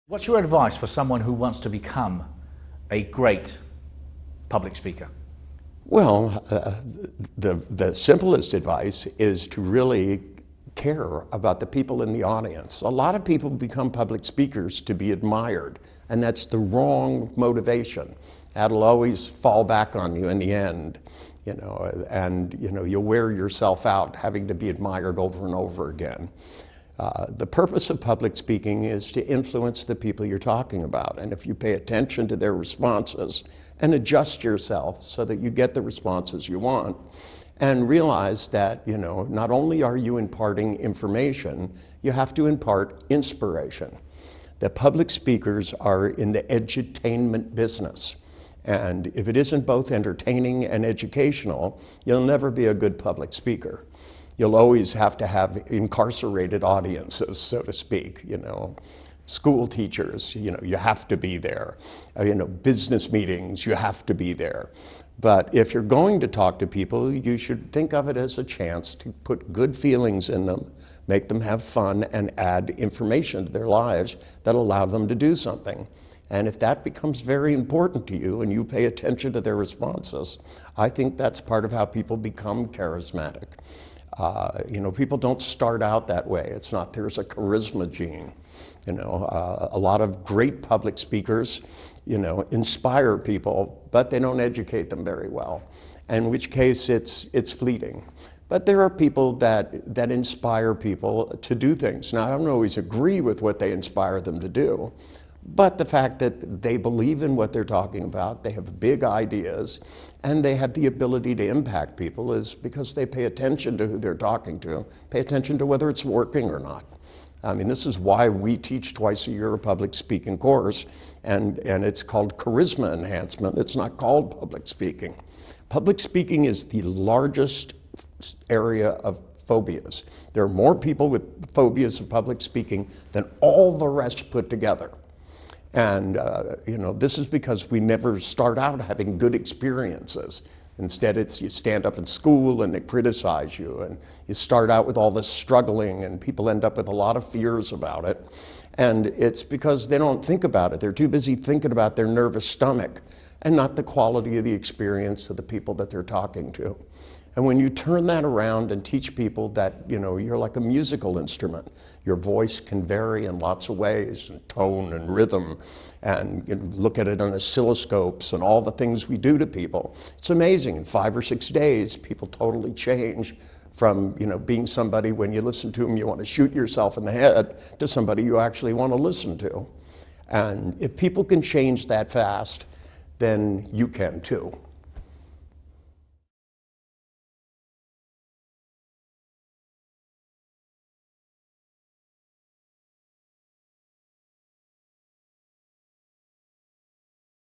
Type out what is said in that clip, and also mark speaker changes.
Speaker 1: What's your advice for someone who wants to become a great public speaker?
Speaker 2: Well, the simplest advice is to really care about the people in the audience. A lot of people become public speakers to be admired, and that's the wrong motivation. That'll always fall back on you in the end, and you'll wear yourself out having to be admired over and over again. The purpose of public speaking is to influence the people you're talking about, and if you pay attention to their responses and adjust yourself so that you get the responses you want, and realize that not only are you imparting information, you have to impart inspiration. That public speakers are in the edutainment business, and if it isn't both entertaining and educational, you'll never be a good public speaker. You'll always have to have incarcerated audiences, so to speak, School teachers, you have to be there. Business meetings, you have to be there. But if you're going to talk to people, you should think of it as a chance to put good feelings in them, make them have fun, and add information to their lives that allow them to do something. And if that becomes very important to you and you pay attention to their responses, I think that's part of how people become charismatic. People don't start out that way. It's not there's a charisma gene. A lot of great public speakers, inspire people, but they don't educate them very well, in which case it's fleeting. But there are people that inspire people to do things. Now, I don't always agree with what they inspire them to do, but the fact that they believe in what they're talking about, they have big ideas, and they have the ability to impact people is because they pay attention to who they're talking to, pay attention to whether it's working or not. I mean, this is why we teach twice a year a public speaking course, and it's called charisma enhancement. It's not called public speaking. Public speaking is the largest area of phobias. There are more people with phobias of public speaking than all the rest put together. And this is because we never start out having good experiences. Instead, it's you stand up in school and they criticize you, and you start out with all this struggling, and people end up with a lot of fears about it. And it's because they don't think about it. They're too busy thinking about their nervous stomach and not the quality of the experience of the people that they're talking to. And when you turn that around and teach people that, you're like a musical instrument, your voice can vary in lots of ways, and tone and rhythm, and look at it on oscilloscopes and all the things we do to people. It's amazing. In 5 or 6 days, people totally change from, being somebody when you listen to them, you want to shoot yourself in the head, to somebody you actually want to listen to. And if people can change that fast, then you can too.